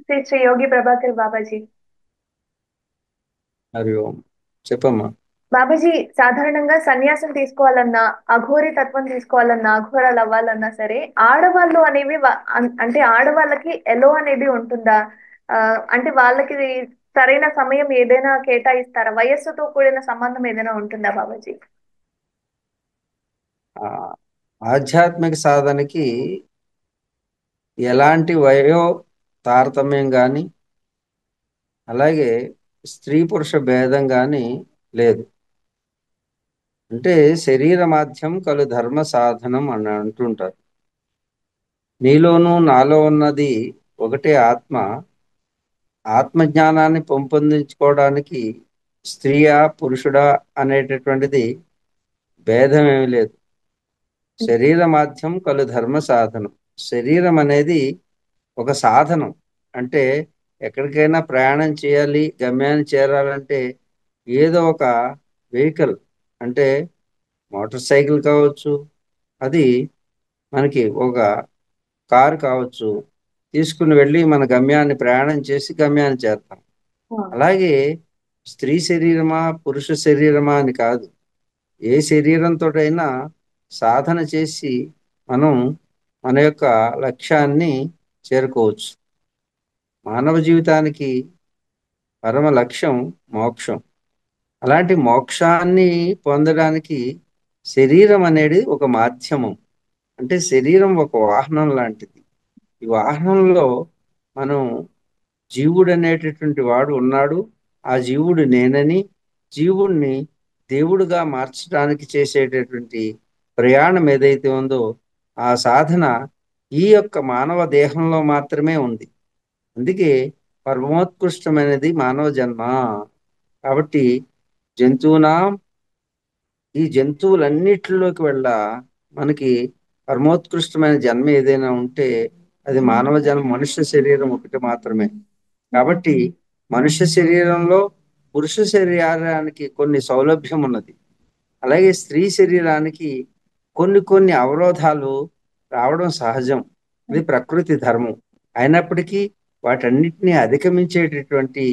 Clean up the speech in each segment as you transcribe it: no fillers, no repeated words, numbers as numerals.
శ్రీ శ్రీ యోగి ప్రభాకర్ బాబాజీ. హరి ఓం. చెప్పమ్మా. బాబాజీ, సాధారణంగా సన్యాసం తీసుకోవాలన్నా, అఘోరి తత్వం తీసుకోవాలన్నా, అఘోరాలు అవ్వాలన్నా సరే, ఆడవాళ్ళు అనేవి అంటే ఆడవాళ్ళకి ఎలో అనేది ఉంటుందా? ఆ, అంటే వాళ్ళకి సరైన సమయం ఏదైనా కేటాయిస్తారా? వయస్సుతో కూడిన సంబంధం ఏదైనా ఉంటుందా బాబాజీ? ఆ, ఆధ్యాత్మిక సాధనకి ఎలాంటి వయో తారతమ్యం కానీ, అలాగే స్త్రీ పురుష భేదం కానీ లేదు. అంటే శరీర మాధ్యం కలు ధర్మ సాధనం అని అంటుంటారు. నీలోనూ నాలో ఉన్నది ఒకటే ఆత్మ. ఆత్మజ్ఞానాన్ని పెంపొందించుకోవడానికి స్త్రీయా పురుషుడా అనేటటువంటిది భేదం ఏమీ లేదు. శరీర మాధ్యం కలు ధర్మ సాధనం. శరీరం అనేది ఒక సాధనం. అంటే ఎక్కడికైనా ప్రయాణం చేయాలి, గమ్యాన్ని చేరాలంటే ఏదో ఒక వెహికల్, అంటే మోటార్ సైకిల్ కావచ్చు, అది మనకి ఒక కారు కావచ్చు, తీసుకుని వెళ్ళి మన గమ్యాన్ని ప్రయాణం చేసి గమ్యాన్ని చేరుతాం. అలాగే స్త్రీ శరీరమా పురుష శరీరమా అని కాదు, ఏ శరీరంతోటైనా సాధన చేసి మనం మన యొక్క లక్ష్యాన్ని చేరుకోవచ్చు. మానవ జీవితానికి పరమ లక్ష్యం మోక్షం. అలాంటి మోక్షాన్ని పొందడానికి శరీరం అనేది ఒక మాధ్యమం. అంటే శరీరం ఒక వాహనం లాంటిది. ఈ వాహనంలో మనం జీవుడు అనేటటువంటి వాడు ఉన్నాడు. ఆ జీవుడు నేనని, జీవుణ్ణి దేవుడుగా మార్చడానికి చేసేటటువంటి ప్రయాణం ఏదైతే ఉందో ఆ సాధన ఈ యొక్క మానవ దేహంలో మాత్రమే ఉంది. అందుకే పరమోత్కృష్టమైనది మానవ జన్మ. కాబట్టి జంతువునా ఈ జంతువులన్నిటిలోకి వెళ్ళ మనకి పరమోత్కృష్టమైన జన్మ ఏదైనా ఉంటే అది మానవ జన్మ. మనుష్య శరీరం ఒకటి మాత్రమే. కాబట్టి మనుష్య శరీరంలో పురుష శరీరానికి కొన్ని సౌలభ్యం ఉన్నది. అలాగే స్త్రీ శరీరానికి కొన్ని కొన్ని అవరోధాలు రావడం సహజం. ఇది ప్రకృతి ధర్మం. అయినప్పటికీ వాటన్నిటిని అధిగమించేటటువంటి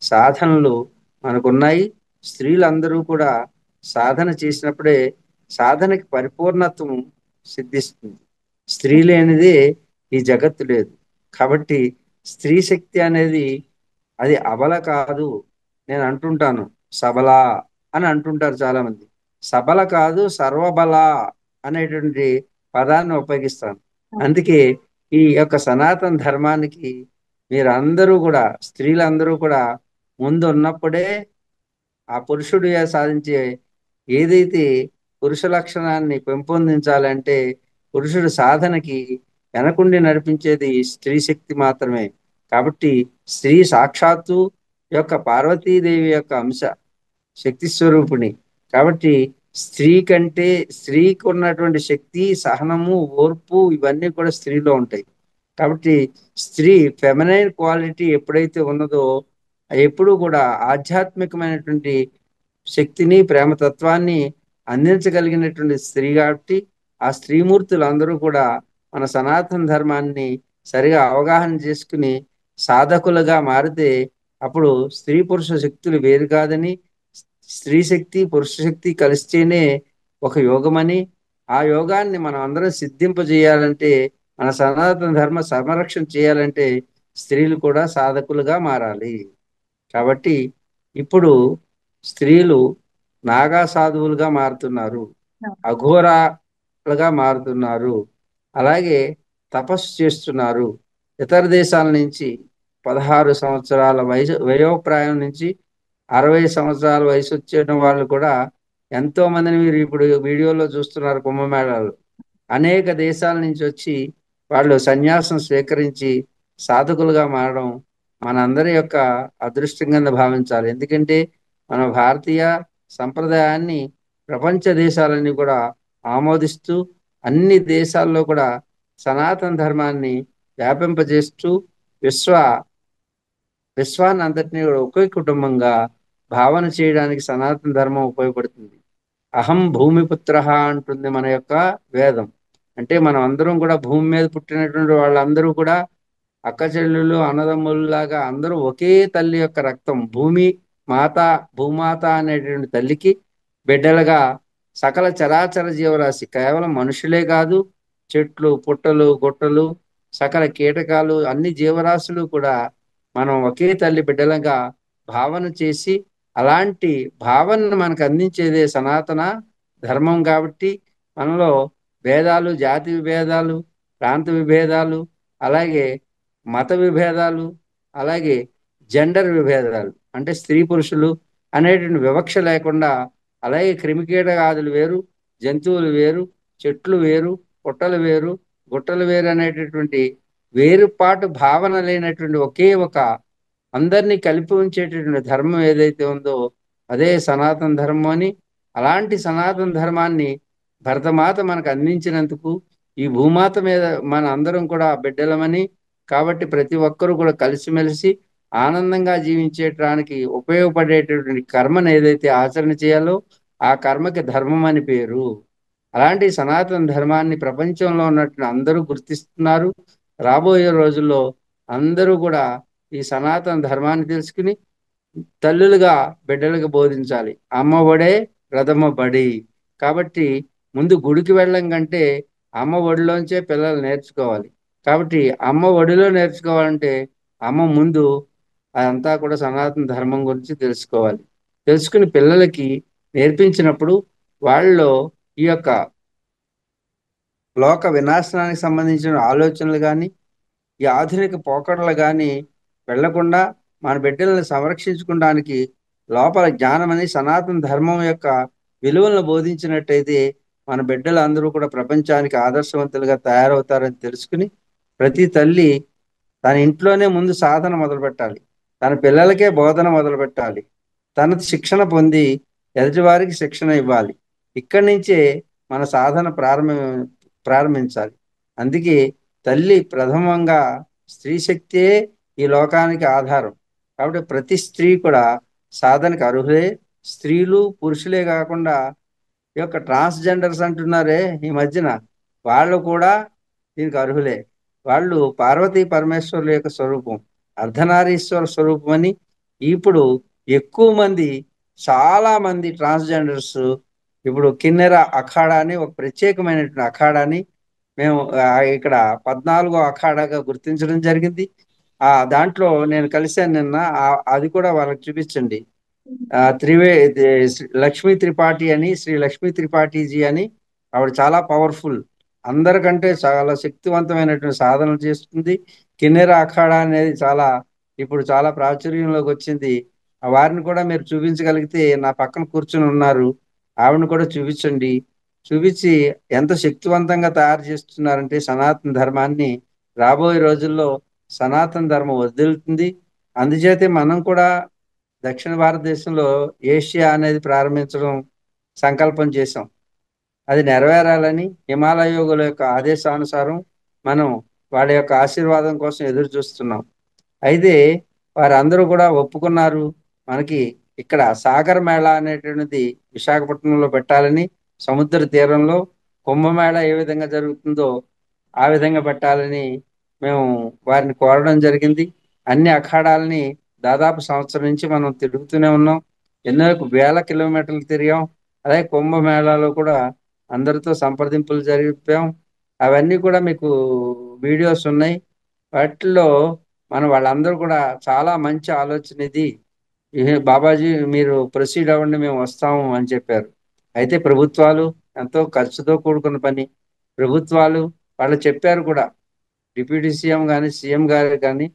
సాధనలు మనకున్నాయి. స్త్రీలందరూ కూడా సాధన చేసినప్పుడే సాధనకి పరిపూర్ణత్వం సిద్ధిస్తుంది. స్త్రీ లేనిదే ఈ జగత్తు లేదు. కాబట్టి స్త్రీ శక్తి అనేది అది అబల కాదు. నేను అంటుంటాను సబల అని అంటుంటారు చాలా మంది. సబల కాదు, సర్వబల అనేటువంటి పదాన్ని ఉపయోగిస్తాను. అందుకే ఈ యొక్క సనాతన ధర్మానికి మీరందరూ కూడా, స్త్రీలందరూ కూడా ముందు ఉన్నప్పుడే ఆ పురుషుడు సాధించే ఏదైతే పురుష లక్షణాన్ని పెంపొందించాలంటే పురుషుడు సాధనకి వెనకుండి నడిపించేది స్త్రీ శక్తి మాత్రమే. కాబట్టి స్త్రీ సాక్షాత్తు యొక్క పార్వతీదేవి యొక్క అంశ, శక్తి స్వరూపిణి. కాబట్టి స్త్రీ కంటే స్త్రీకి ఉన్నటువంటి శక్తి, సహనము, ఓర్పు ఇవన్నీ కూడా స్త్రీలో ఉంటాయి. కాబట్టి స్త్రీ ఫెమినైన్ క్వాలిటీ ఎప్పుడైతే ఉన్నదో ఎప్పుడు కూడా ఆధ్యాత్మికమైనటువంటి శక్తిని, ప్రేమతత్వాన్ని అందించగలిగినటువంటి స్త్రీ. కాబట్టి ఆ స్త్రీమూర్తులు అందరూ కూడా మన సనాతన ధర్మాన్ని సరిగా అవగాహన చేసుకుని సాధకులుగా మారితే అప్పుడు స్త్రీ పురుష శక్తులు వేరు కాదని, స్త్రీ శక్తి పురుష శక్తి కలిస్తేనే ఒక యోగమని, ఆ యోగాన్ని మనం అందరం సిద్ధింపజేయాలంటే, మన సనాతన ధర్మ సంరక్షణ చేయాలంటే స్త్రీలు కూడా సాధకులుగా మారాలి. కాబట్టి ఇప్పుడు స్త్రీలు నాగా సాధువులుగా మారుతున్నారు, అఘోరాలుగా మారుతున్నారు, అలాగే తపస్సు చేస్తున్నారు. ఇతర దేశాల నుంచి 16 సంవత్సరాల వయోప్రాయం నుంచి 60 సంవత్సరాల వయసు వచ్చిన వాళ్ళు కూడా ఎంతో మందిని మీరు ఇప్పుడు వీడియోలో చూస్తున్నారు. కుంభమేళాలు అనేక దేశాల నుంచి వచ్చి వాళ్ళు సన్యాసం స్వీకరించి సాధకులుగా మారడం మనందరి యొక్క అదృష్టం కింద భావించాలి. ఎందుకంటే మన భారతీయ సంప్రదాయాన్ని ప్రపంచ దేశాలన్నీ కూడా ఆమోదిస్తూ అన్ని దేశాల్లో కూడా సనాతన ధర్మాన్ని వ్యాపింపజేస్తూ విశ్వ విశ్వాన్ని అంతటినీ కూడా ఒకే కుటుంబంగా భావన చేయడానికి సనాతన ధర్మం ఉపయోగపడుతుంది. అహం భూమిపుత్ర అంటుంది మన యొక్క వేదం. అంటే మనం అందరం కూడా భూమి మీద పుట్టినటువంటి వాళ్ళందరూ కూడా అక్క చెల్లెలు అన్నదమ్ముల్లాగా అందరూ ఒకే తల్లి యొక్క రక్తం, మాత భూమాత అనేటువంటి తల్లికి బిడ్డలుగా సకల చరాచర జీవరాశి, కేవలం మనుషులే కాదు, చెట్లు పుట్టలు గుట్టలు సకల కీటకాలు అన్ని జీవరాశులు కూడా మనం ఒకే తల్లి బిడ్డలుగా భావన చేసి, అలాంటి భావనను మనకు అందించేదే సనాతన ధర్మం. కాబట్టి మనలో భేదాలు, జాతి విభేదాలు, ప్రాంత విభేదాలు, అలాగే మత విభేదాలు, అలాగే జెండర్ విభేదాలు అంటే స్త్రీ పురుషులు అనేటువంటి వివక్ష లేకుండా, అలాగే క్రిమికీటకాదులు వేరు, జంతువులు వేరు, చెట్లు వేరు, పుట్టలు వేరు, గుట్టలు వేరు అనేటటువంటి వేరుపాటు భావన లేనటువంటి ఒకే ఒక అందరినీ కలిపి ఉంచేటటువంటి ధర్మం ఏదైతే ఉందో అదే సనాతన ధర్మం అని, అలాంటి సనాతన ధర్మాన్ని భరతమాత మనకు అందించినందుకు ఈ భూమాత మీద మన అందరం కూడా బిడ్డలమని, కాబట్టి ప్రతి ఒక్కరూ కూడా కలిసిమెలిసి ఆనందంగా జీవించడానికి ఉపయోగపడేటటువంటి కర్మను ఏదైతే ఆచరణ చేయాలో ఆ కర్మకి ధర్మం అని పేరు. అలాంటి సనాతన ధర్మాన్ని ప్రపంచంలో ఉన్నట్టు అందరూ గుర్తిస్తున్నారు. రాబోయే రోజుల్లో అందరూ కూడా ఈ సనాతన ధర్మాన్ని తెలుసుకుని తల్లులుగా బిడ్డలకు బోధించాలి. అమ్మ ఒడే ప్రథమ బడి. కాబట్టి ముందు గుడికి వెళ్ళం కంటే అమ్మ ఒడిలోంచే పిల్లలు నేర్చుకోవాలి. కాబట్టి అమ్మ ఒడిలో నేర్చుకోవాలంటే అమ్మ ముందు అదంతా కూడా సనాతన ధర్మం గురించి తెలుసుకోవాలి. తెలుసుకుని పిల్లలకి నేర్పించినప్పుడు వాళ్ళలో ఈ యొక్క లోక వినాశనానికి సంబంధించిన ఆలోచనలు కానీ, ఈ ఆధునిక పోకడలు కానీ వెళ్లకుండా మన బిడ్డలను సంరక్షించుకోవడానికి లోపల జ్ఞానం అని సనాతన ధర్మం యొక్క విలువలను బోధించినట్టయితే మన బిడ్డలు అందరూ కూడా ప్రపంచానికి ఆదర్శవంతులుగా తయారవుతారని తెలుసుకుని ప్రతి తల్లి తన ఇంట్లోనే ముందు సాధన మొదలు పెట్టాలి. తన పిల్లలకే బోధన మొదలు పెట్టాలి. తన శిక్షణ పొంది ఎదుటివారికి శిక్షణ ఇవ్వాలి. ఇక్కడి నుంచే మన సాధన ప్రారంభించాలి. అందుకే తల్లి ప్రథమంగా స్త్రీ శక్తియే ఈ లోకానికి ఆధారం. కాబట్టి ప్రతి స్త్రీ కూడా సాధనకు అర్హులే. స్త్రీలు పురుషులే కాకుండా ఈ యొక్క ట్రాన్స్జెండర్స్ అంటున్నారే ఈ మధ్యన, వాళ్ళు కూడా దీనికి అర్హులే. వాళ్ళు పార్వతీ పరమేశ్వరుల యొక్క స్వరూపం, అర్ధనారీశ్వర స్వరూపం అని. ఇప్పుడు ఎక్కువ మంది, చాలా మంది ట్రాన్స్జెండర్స్ ఇప్పుడు కిన్నెర అఖాడా అని ఒక ప్రత్యేకమైనటువంటి అఖాడాని మేము ఇక్కడ 14వ అఖాడాగా గుర్తించడం జరిగింది. దాంట్లో నేను కలిశాను నిన్న. అది కూడా వాళ్ళకి చూపించండి. లక్ష్మీ త్రిపాఠి అని, శ్రీ లక్ష్మీ త్రిపాఠిజీ అని, ఆవిడ చాలా పవర్ఫుల్, అందరికంటే చాలా శక్తివంతమైనటువంటి సాధనలు చేస్తుంది. కిన్నెర అఖాడా అనేది ఇప్పుడు చాలా ప్రాచుర్యంలోకి వచ్చింది. వారిని కూడా మీరు చూపించగలిగితే, నా పక్కన కూర్చుని ఉన్నారు, ఆవిడని కూడా చూపించండి. చూపించి ఎంత శక్తివంతంగా తయారు చేస్తున్నారంటే సనాతన ధర్మాన్ని, రాబోయే రోజుల్లో సనాతన ధర్మం వదిలుతుంది. అందుచేతే మనం కూడా దక్షిణ భారతదేశంలో ఏషియా అనేది ప్రారంభించడం సంకల్పం చేశాం. అది నెరవేరాలని హిమాలయ యోగుల యొక్క ఆదేశానుసారం మనం వాళ్ళ యొక్క ఆశీర్వాదం కోసం ఎదురు చూస్తున్నాం. అయితే వారందరూ కూడా ఒప్పుకున్నారు. మనకి ఇక్కడ సాగర్ మేళా అనేటువంటిది విశాఖపట్నంలో పెట్టాలని, సముద్ర తీరంలో కుంభమేళా ఏ విధంగా జరుగుతుందో ఆ విధంగా పెట్టాలని మేము వారిని కోరడం జరిగింది. అన్ని అఖాడాలని దాదాపు సంవత్సరం నుంచి మనం తిరుగుతూనే ఉన్నాం. ఎన్నో వేల కిలోమీటర్లు తిరిగాం. అలాగే కుంభమేళాలో కూడా అందరితో సంప్రదింపులు జరిపాం. అవన్నీ కూడా మీకు వీడియోస్ ఉన్నాయి. వాటిల్లో వాళ్ళందరూ కూడా చాలా మంచి ఆలోచన ఇది, బాబాజీ మీరు ప్రొసీడ్ అవ్వండి, మేము వస్తాము అని చెప్పారు. అయితే ప్రభుత్వాలు ఎంతో ఖర్చుతో కూడుకున్న పని. ప్రభుత్వాలు వాళ్ళు చెప్పారు కూడా, డిప్యూటీ సీఎం కానీ సీఎం గారు కానీ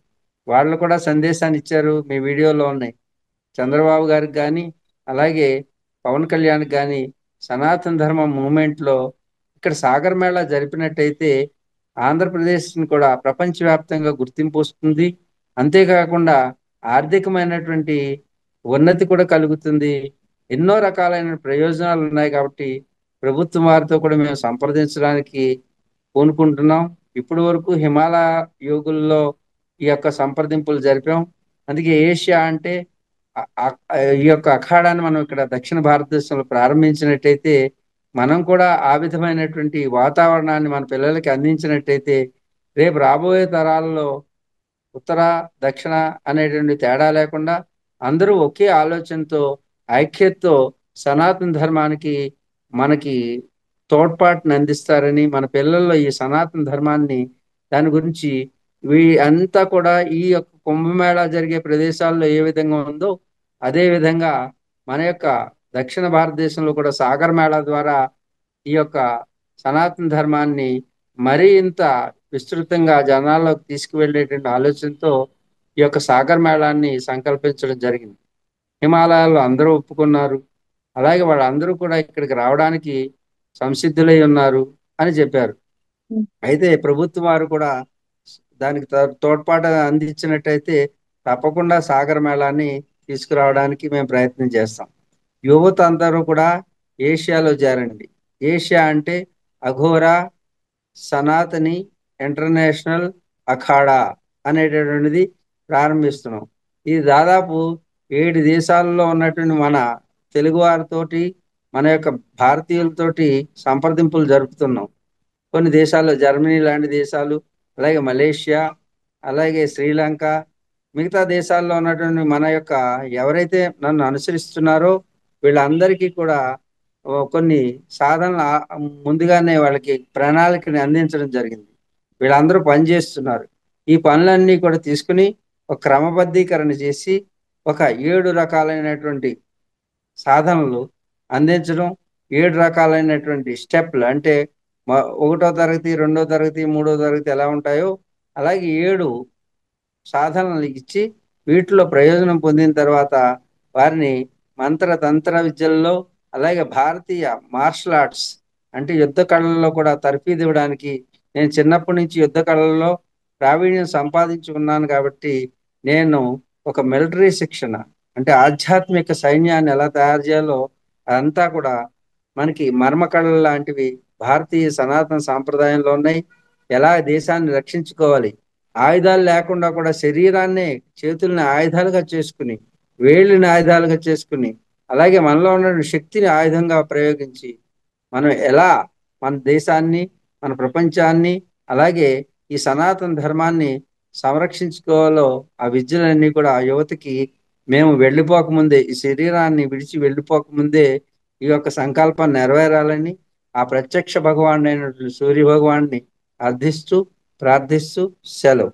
వాళ్ళు కూడా సందేశాన్ని ఇచ్చారు. మీ వీడియోలో ఉన్నాయి. చంద్రబాబు గారికి కానీ అలాగే పవన్ కళ్యాణ్కి కానీ సనాతన ధర్మ మూమెంట్లో ఇక్కడ సాగర్ మేళా జరిపినట్టయితే ఆంధ్రప్రదేశ్ని కూడా ప్రపంచవ్యాప్తంగా గుర్తింపు వస్తుంది. అంతేకాకుండా ఆర్థికమైనటువంటి ఉన్నతి కూడా కలుగుతుంది. ఎన్నో రకాలైన ప్రయోజనాలు ఉన్నాయి. కాబట్టి ప్రభుత్వం వారితో కూడా మేము సంప్రదించడానికి పూనుకుంటున్నాం. ఇప్పటి వరకు హిమాలయ యోగుల్లో ఈ యొక్క సంప్రదింపులు జరిపాం. అందుకే ఏషియా అంటే ఈ యొక్క అఖాడాన్ని మనం ఇక్కడ దక్షిణ భారతదేశంలో ప్రారంభించినట్టయితే, మనం కూడా ఆ విధమైనటువంటి వాతావరణాన్ని మన పిల్లలకి అందించినట్టయితే రేపు రాబోయే తరాలలో ఉత్తర దక్షిణ అనేటువంటి తేడా లేకుండా అందరూ ఒకే ఆలోచనతో ఐక్యతతో సనాతన ధర్మానికి మనకి తోడ్పాటును అందిస్తారని, మన పిల్లల్లో ఈ సనాతన ధర్మాన్ని దాని గురించి అంతా కూడా ఈ యొక్క కుంభమేళా జరిగే ప్రదేశాల్లో ఏ విధంగా ఉందో అదే విధంగా మన యొక్క దక్షిణ భారతదేశంలో కూడా సాగర్ మేళా ద్వారా ఈ యొక్క సనాతన ధర్మాన్ని మరీ ఇంత విస్తృతంగా జనాల్లోకి తీసుకువెళ్ళేటువంటి ఆలోచనతో ఈ యొక్క సాగర్ మేళాన్ని సంకల్పించడం జరిగింది. హిమాలయాల్లో అందరూ ఒప్పుకున్నారు. అలాగే వాళ్ళందరూ కూడా ఇక్కడికి రావడానికి సంసిద్ధులై ఉన్నారు అని చెప్పారు. అయితే ప్రభుత్వం వారు కూడా దానికి తోడ్పాటు అందించినట్టయితే తప్పకుండా సాగర్ మేళాన్ని తీసుకురావడానికి మేము ప్రయత్నం చేస్తాం. యువత అందరూ కూడా ఏషియాలో చేరండి. ఏషియా అంటే అఘోరా సనాతని ఇంటర్నేషనల్ అఖాడా అనేటటువంటిది ప్రారంభిస్తున్నాం. ఇది దాదాపు 7 దేశాలలో ఉన్నటువంటి మన తెలుగు వారితోటి మన యొక్క భారతీయులతోటి సంప్రదింపులు జరుపుతున్నాం. కొన్ని దేశాల్లో జర్మనీ లాంటి దేశాలు, అలాగే మలేషియా, అలాగే శ్రీలంక, మిగతా దేశాల్లో ఉన్నటువంటి మన యొక్క ఎవరైతే నన్ను అనుసరిస్తున్నారో వీళ్ళందరికీ కూడా కొన్ని సాధనలు ముందుగానే వాళ్ళకి ప్రణాళికని అందించడం జరిగింది. వీళ్ళందరూ పనిచేస్తున్నారు. ఈ పనులన్నీ కూడా తీసుకుని ఒక క్రమబద్ధీకరణ చేసి ఒక 7 రకాలైనటువంటి సాధనలు అందించడం, 7 రకాలైనటువంటి స్టెప్లు అంటే ఒకటో తరగతి, రెండో తరగతి, మూడో తరగతి ఎలా ఉంటాయో అలాగే 7 సాధనలు ఇచ్చి వీటిలో ప్రయోజనం పొందిన తర్వాత వారిని మంత్ర తంత్ర విద్యల్లో అలాగే భారతీయ మార్షల్ ఆర్ట్స్ అంటే యుద్ధ కళల్లో కూడా తర్ఫీదు ఇవ్వడానికి, నేను చిన్నప్పటి నుంచి యుద్ధ కళల్లో ప్రావీణ్యం సంపాదించుకున్నాను కాబట్టి నేను ఒక మిలిటరీ శిక్షణ అంటే ఆధ్యాత్మిక సైన్యాన్ని ఎలా తయారు చేయాలో అదంతా కూడా మనకి మర్మ కళలు లాంటివి భారతీయ సనాతన సాంప్రదాయంలో ఉన్నాయి. ఎలా దేశాన్ని రక్షించుకోవాలి, ఆయుధాలు లేకుండా కూడా శరీరాన్ని చేతుల్ని ఆయుధాలుగా చేసుకుని, వేళ్ళని ఆయుధాలుగా చేసుకుని, అలాగే మనలో ఉన్న శక్తిని ఆయుధంగా ప్రయోగించి మనం ఎలా మన దేశాన్ని, మన ప్రపంచాన్ని, అలాగే ఈ సనాతన ధర్మాన్ని సంరక్షించుకోవాలో ఆ విద్యలన్నీ కూడా ఆ యువతకి మేము వెళ్ళిపోకముందే, ఈ శరీరాన్ని విడిచి వెళ్ళిపోకముందే ఈ యొక్క సంకల్పం నెరవేరాలని ఆ ప్రత్యక్ష భగవాన్ అయినటువంటి సూర్య భగవాన్ని అర్థిస్తూ ప్రార్థిస్తూ సెలవు.